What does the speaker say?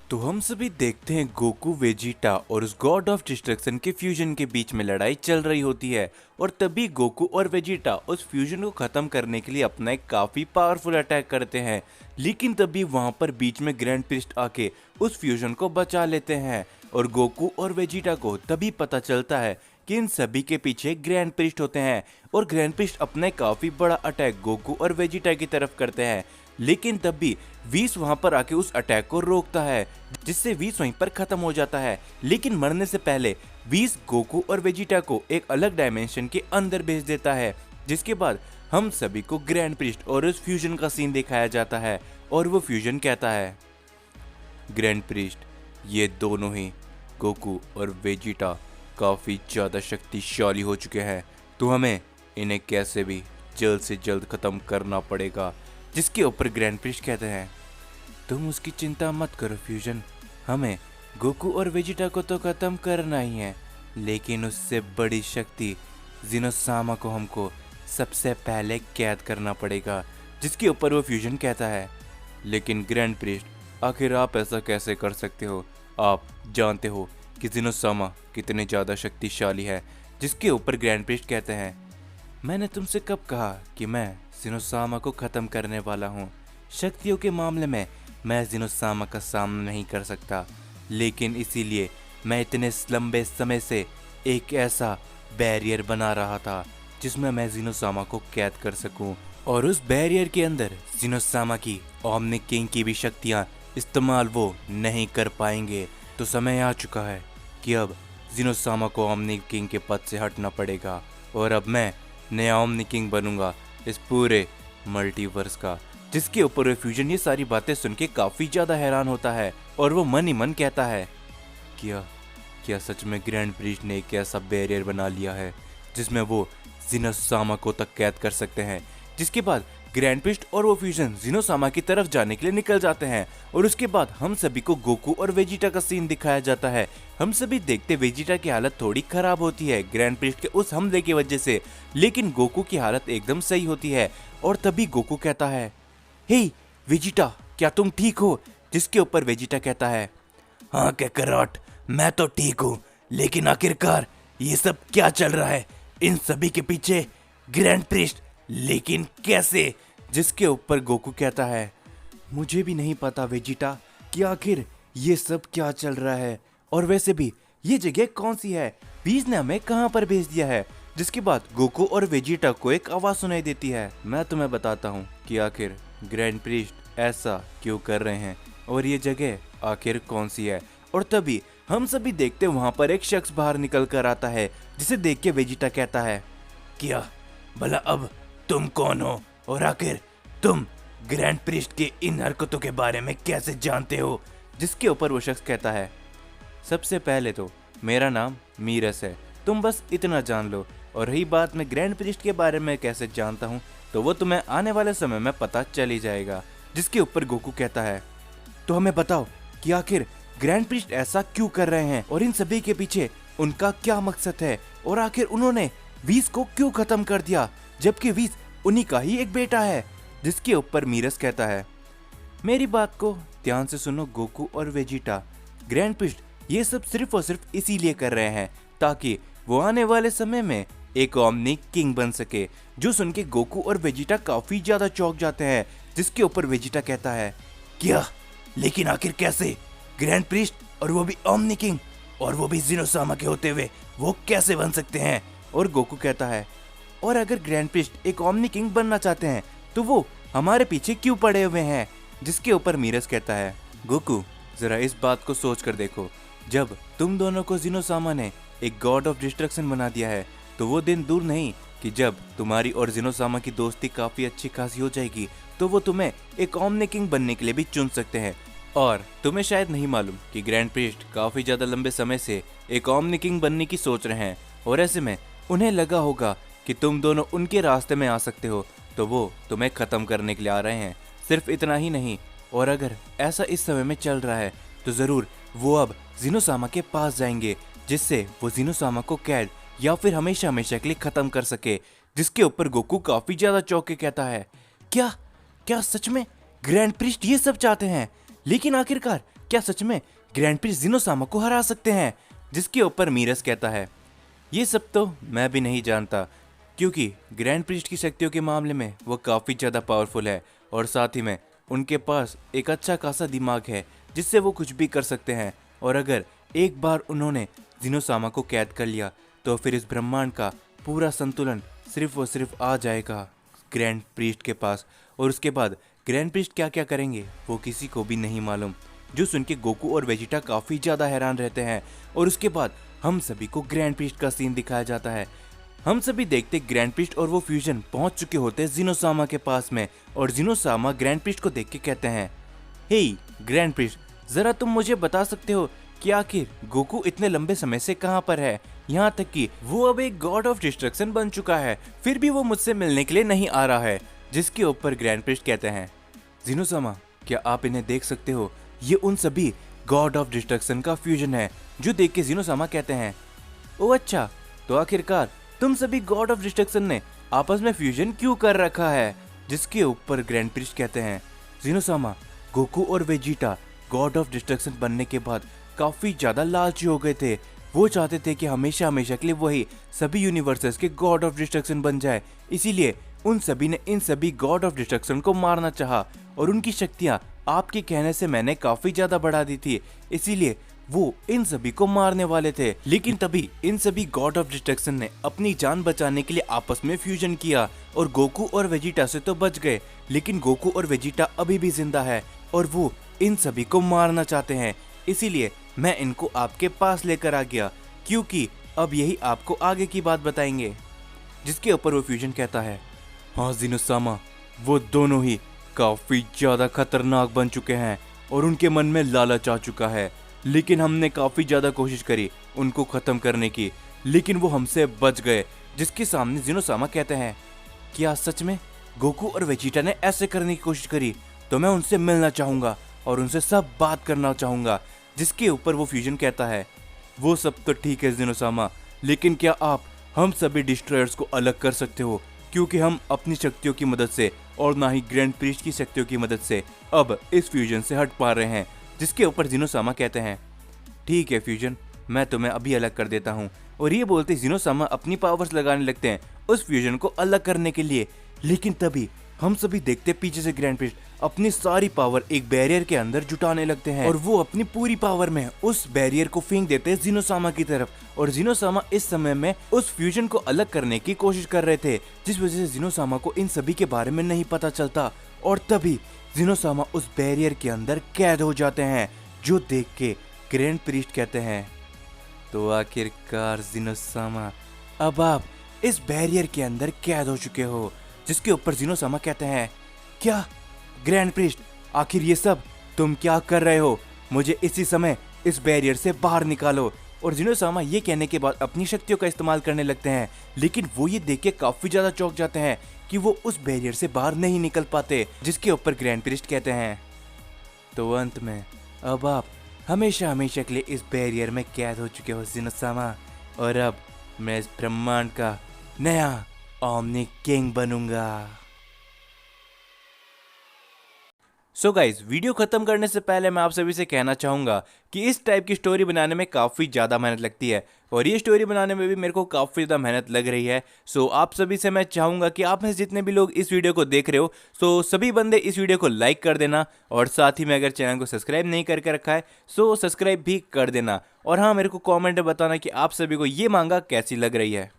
तो हम सभी देखते हैं गोकू वेजिटा और उस गॉड ऑफ डिस्ट्रक्शन के फ्यूजन के बीच में लड़ाई चल रही होती है। और तभी गोकू और वेजिटा उस फ्यूजन को खत्म करने के लिए अपना एक काफी पावरफुल अटैक करते हैं। लेकिन तभी वहां पर बीच में ग्रैंड प्रिस्ट आके उस फ्यूजन को बचा लेते हैं और गोकू और वेजिटा को तभी पता चलता है कि इन सभी के पीछे ग्रैंड प्रिस्ट होते हैं। और ग्रैंड प्रिस्ट अपना काफी बड़ा अटैक गोकू और वेजिटा की तरफ करते हैं। लेकिन तब भी वीस वहां पर आके उस अटैक को रोकता है, जिससे वीस वहीं पर खत्म हो जाता है। लेकिन मरने से पहले वीस गोकू और वेजिटा को एक अलग डायमेंशन के अंदर भेज देता है, जिसके बाद हम सभी को ग्रैंड प्रिस्ट और उस फ्यूजन का सीन दिखाया जाता है। और वो फ्यूजन कहता है, ग्रैंड प्रिस्ट, ये दोनों ही गोकू और वेजिटा काफी ज्यादा शक्तिशाली हो चुके हैं, तो हमें इन्हें कैसे भी जल्द से जल्द खत्म करना पड़ेगा। जिसके ऊपर ग्रैंड प्रिस्ट कहते हैं, तुम उसकी चिंता मत करो फ्यूजन, हमें गोकू और वेजिटा को तो खत्म करना ही है, लेकिन उससे बड़ी शक्ति जिनोसामा को हमको सबसे पहले कैद करना पड़ेगा। जिसके ऊपर वो फ्यूजन कहता है, लेकिन ग्रैंड प्रिस्ट, आखिर आप ऐसा कैसे कर सकते हो? आप जानते हो कि जिनोसामा कितने ज़्यादा शक्तिशाली है। जिसके ऊपर ग्रैंड प्रिस्ट कहते हैं, मैंने तुमसे कब कहा कि मैं जिनोसामा को ख़त्म करने वाला हूँ? शक्तियों के मामले में मैं जिनोसामा का सामना नहीं कर सकता, लेकिन इसीलिए मैं इतने लंबे समय से एक ऐसा बैरियर बना रहा था जिसमें मैं जिनोसामा को कैद कर सकूं। और उस बैरियर के अंदर जिनोसामा की ओमनिक किंग की भी शक्तियाँ इस्तेमाल वो नहीं कर पाएंगे। तो समय आ चुका है कि अब जिनोसामा को ओमनिक किंग के पद से हटना पड़ेगा, और अब मैं नया ओमनिक किंग बनूंगा इस पूरे मल्टीवर्स का। जिसके ऊपर वो फ्यूजन ये सारी बातें सुन के काफी ज्यादा हैरान होता है, और वो मन ही मन कहता है, क्या सच में ग्रैंड प्रिस्ट ने एक ऐसा बैरियर बना लिया है जिसमें वो जिनोसामा को तक कैद कर सकते हैं। जिसके बाद ग्रैंड प्रिस्ट और वो फ्यूजन जिनोसामा की तरफ जाने के लिए निकल जाते हैं, और उसके बाद हम सभी को गोकू और वेजिटा का सीन दिखाया जाता है। हम सभी देखते वेजिटा की हालत थोड़ी खराब होती है ग्रैंड प्रिस्ट के उस हमले की वजह से, लेकिन गोकू की हालत एकदम सही होती है। और तभी गोकू कहता है, हे वेजिटा, क्या तुम ठीक हो? जिसके ऊपर वेजिटा कहता है, हाँ कैकरॉट, मैं तो ठीक हूँ, लेकिन आखिरकार ये सब क्या चल रहा है? इन सभी के पीछे ग्रैंड प्रिस्ट, लेकिन कैसे? जिसके ऊपर गोकू कहता है, मुझे भी नहीं पता वेजिटा कि आखिर ये सब क्या चल रहा है, और वैसे भी ये जगह कौन सी है? बीज ने हमें कहाँ पर भेज दिया है? जिसके बाद गोकू और वेजिटा को एक आवाज सुनाई देती है, मैं तुम्हें बताता हूँ कि आखिर ग्रैंड प्रिस्ट ऐसा क्यों कर रहे हैं और ये जगह आखिर कौन सी है। और तभी हम सभी देखते वहां पर एक शख्स बाहर निकल कर आता है, जिसे देख के वेजिटा कहता है, क्या भला अब तुम कौन हो, और आखिर तुम ग्रैंड प्रिस्ट की इन हरकतों के बारे में कैसे जानते हो? जिसके ऊपर वो शख्स कहता है, सबसे पहले तो मेरा नाम मीरस है, तुम बस इतना जान लो, और रही बात मैं ग्रैंड प्रिस्ट के बारे में कैसे जानता हूँ, तो वो तुम्हें आने वाले समय में पता चल ही जाएगा। जिसके ऊपर गोकू कहता है, तो हमें बताओ कि आखिर ग्रैंड प्रिस्ट ऐसा क्यों कर रहे हैं, और इन सभी के पीछे उनका क्या मकसद है, और आखिर उन्होंने वीस को क्यों खत्म कर दिया, जबकि वीस उन्हीं का ही एक बेटा है। जिसके ऊपर मीरस कहता है, मेरी बात को ध्यान से सुनो गोकू और वेजिटा, ग्रैंड प्रिस्ट ये सब सिर्फ और सिर्फ इसीलिए कर रहे हैं ताकि वो आने वाले समय में एक ओमनिक किंग बन सके। जो सुन के गोकू और वेजिटा काफी ज्यादा चौंक जाते हैं। जिसके ऊपर वेजिटा कहता है, क्या, लेकिन आखिर कैसे? ग्रैंड प्रिस्ट और वो भी ओमनिक किंग, और वो भी जिनोसामा के होते हुए, वो कैसे बन सकते हैं? और गोकू कहता है, और अगर ग्रैंड प्रिस्ट एक ओमनिक किंग बनना चाहते हैं तो वो हमारे पीछे क्यों पड़े हुए हैं? जिसके ऊपर मीरस कहता है, गोकू जरा इस बात को सोच कर देखो, जब तुम दोनों को जिनोसामा ने एक गॉड ऑफ डिस्ट्रक्शन बना दिया है, तो वो दिन दूर नहीं कि जब तुम्हारी और जिनोसामा की दोस्ती काफी अच्छी खासी हो जाएगी, तो वो तुम्हें एक ओमनिक किंग बनने के लिए भी चुन सकते हैं। और तुम्हें शायद नहीं मालूम कि ग्रैंड प्रिस्ट काफी ज्यादा लंबे समय से एक ओमनिक किंग बनने की सोच रहे हैं, और ऐसे में उन्हें लगा होगा कि तुम दोनों उनके रास्ते में आ सकते हो, तो वो तुम्हें खत्म करने के लिए आ रहे हैं। सिर्फ इतना ही नहीं, और अगर ऐसा इस समय में चल रहा है तो जरूर वो अब जिनोसामा के पास जाएंगे, जिससे वो जिनोसामा को कैद या फिर हमेशा हमेशा के लिए खत्म कर सके। जिसके ऊपर गोकू काफी ज्यादा चौंक के कहता है, क्या क्या सच में ग्रैंड प्रिस्ट ये सब चाहते हैं? लेकिन आखिरकार क्या सच में ग्रैंड प्रिंस ज़िनोसामा को हरा सकते हैं? जिसके ऊपर मीरस कहता है, ये सब तो मैं भी नहीं जानता, क्योंकि ग्रैंड प्रिस्ट की शक्तियों के मामले में वो काफ़ी ज़्यादा पावरफुल है और साथ ही में उनके पास एक अच्छा खासा दिमाग है जिससे वो कुछ भी कर सकते हैं। और अगर एक बार उन्होंने ज़िनोसामा को कैद कर लिया तो फिर इस ब्रह्मांड का पूरा संतुलन सिर्फ और सिर्फ आ जाएगा ग्रैंड प्रिस्ट के पास। और उसके बाद ग्रैंड प्रिस्ट क्या क्या करेंगे वो किसी को भी नहीं मालूम, जो सुन के गोकू और वेजिटा काफ़ी ज़्यादा हैरान रहते हैं। और उसके बाद हम सभी को ग्रैंड प्रिस्ट का सीन दिखाया जाता है। हम सभी देखते ग्रैंड प्रिस्ट और वो फ्यूजन पहुंच चुके होते हैं ज़िनोसामा के पास में, और ज़िनोसामा ग्रैंड प्रिस्ट को देख के कहते हैं, हे ग्रैंड प्रिस्ट, जरा तुम मुझे बता सकते हो कि आखिर गोकू इतने लंबे समय से कहाँ पर है? यहाँ तक कि वो अब एक गॉड ऑफ डिस्ट्रक्शन बन चुका है, फिर भी वो मुझसे मिलने के लिए नहीं आ रहा है। जिसके ऊपर ग्रैंड प्रिस्ट कहते हैं, ज़िनोसामा, क्या आप इन्हें देख सकते हो? ये उन सभी गॉड ऑफ डिस्ट्रक्शन का फ्यूजन है। जो देख के ज़िनोसामा कहते हैं, ओ अच्छा, तो आखिरकार तुम सभी गॉड ऑफ डिस्ट्रक्शन ने आपस में फ्यूजन क्यों कर रखा है? जिसके ऊपर ग्रैंड प्रिस्ट कहते हैं, ज़िनोसामा, गोकू और वेजिटा गॉड ऑफ डिस्ट्रक्शन बनने के बाद काफ़ी ज़्यादा लालची हो गए थे। वो चाहते थे कि हमेशा हमेशा के लिए वही सभी यूनिवर्सेस के गॉड ऑफ डिस्ट्रक्शन बन जाए। इसीलिए उन सभी ने इन सभी गॉड ऑफ डिस्ट्रक्शन को मारना चाहा और उनकी शक्तियां आपके कहने से मैंने काफ़ी ज़्यादा बढ़ा दी थी, इसीलिए वो इन सभी को मारने वाले थे। लेकिन तभी इन सभी गॉड ऑफ डिस्ट्रक्शन ने अपनी जान बचाने के लिए आपस में फ्यूजन किया और गोकू और वेजिटा से तो बच गए, लेकिन गोकू और वेजिटा अभी भी जिंदा है और वो इन सभी को मारना चाहते हैं। इसीलिए मैं इनको आपके पास लेकर आ गया, क्योंकि अब यही आपको आगे की बात बताएंगे। जिसके ऊपर वो फ्यूजन कहता है, हाँ ज़िनोसामा, वो दोनों ही काफ़ी ज़्यादा खतरनाक बन चुके हैं और उनके मन में लालच आ चुका है। लेकिन हमने काफ़ी ज़्यादा कोशिश करी उनको ख़त्म करने की, लेकिन वो हमसे बच गए। जिसके सामने ज़िनोसामा कहते हैं, क्या सच में गोकू और वेजिटा ने ऐसे करने की कोशिश करी? तो मैं उनसे मिलना चाहूँगा और उनसे सब बात करना चाहूँगा। जिसके ऊपर वो फ्यूजन कहता है, वो सब तो ठीक है ज़िनोसामा, लेकिन क्या आप हम सभी डिस्ट्रॉयर्स को अलग कर सकते हो? क्योंकि हम अपनी शक्तियों की मदद से और ना ही ग्रैंड प्रिस्ट की शक्तियों की मदद से अब इस फ्यूजन से हट पा रहे हैं। जिसके ऊपर ज़िनोसामा कहते हैं, ठीक है फ्यूजन, मैं तुम्हें अभी अलग कर देता हूँ। और ये बोलते ज़िनोसामा अपनी पावर्स लगाने लगते हैं उस फ्यूजन को अलग करने के लिए। लेकिन तभी हम सभी देखते पीछे से ग्रैंड प्रिस्ट अपनी सारी पावर एक बैरियर के अंदर जुटाने लगते हैं और वो अपनी पूरी पावर में उस बैरियर को फेंक देते हैं ज़िनोसामा की तरफ। और ज़िनोसामा इस समय में उस फ्यूजन को अलग करने की कोशिश कर रहे थे, जिस वजह से ज़िनोसामा को इन सभी के बारे में नहीं पता चलता। और तभी ज़िनोसामा उस बैरियर के अंदर कैद हो जाते हैं, जो देख के ग्रैंड प्रिस्ट कहते हैं, तो आखिरकार ज़िनोसामा, अब आप इस बैरियर के अंदर कैद हो चुके हो। जिसके ऊपर ज़िनोसामा कहते हैं, क्या ग्रैंड प्रिस्ट, आखिर ये सब तुम क्या कर रहे हो? मुझे इसी समय इस बैरियर से बाहर निकालो। और ज़िनोसामा ये कहने के बाद अपनी शक्तियों का इस्तेमाल करने लगते हैं, लेकिन वो ये देख के काफ़ी ज़्यादा चौंक जाते हैं कि वो उस बैरियर से बाहर नहीं निकल पाते। जिसके ऊपर ग्रैंड प्रिस्ट कहते हैं, तो अंत में अब आप हमेशा हमेशा के लिए इस बैरियर में कैद हो चुके हो ज़िनोसामा, और अब मैं इस ब्रह्मांड का नया ओमनी किंग बनूंगा। सो गाइज, वीडियो खत्म करने से पहले मैं आप सभी से कहना चाहूँगा कि इस टाइप की स्टोरी बनाने में काफ़ी ज़्यादा मेहनत लगती है और ये स्टोरी बनाने में भी मेरे को काफ़ी ज़्यादा मेहनत लग रही है। सो आप सभी से मैं चाहूँगा कि आप में जितने भी लोग इस वीडियो को देख रहे हो, सो सभी बंदे इस वीडियो को लाइक कर देना और साथ ही में अगर चैनल को सब्सक्राइब नहीं करके रखा है सो सब्सक्राइब भी कर देना। और हाँ, मेरे को कॉमेंट में बताना कि आप सभी को ये मांगा कैसी लग रही है।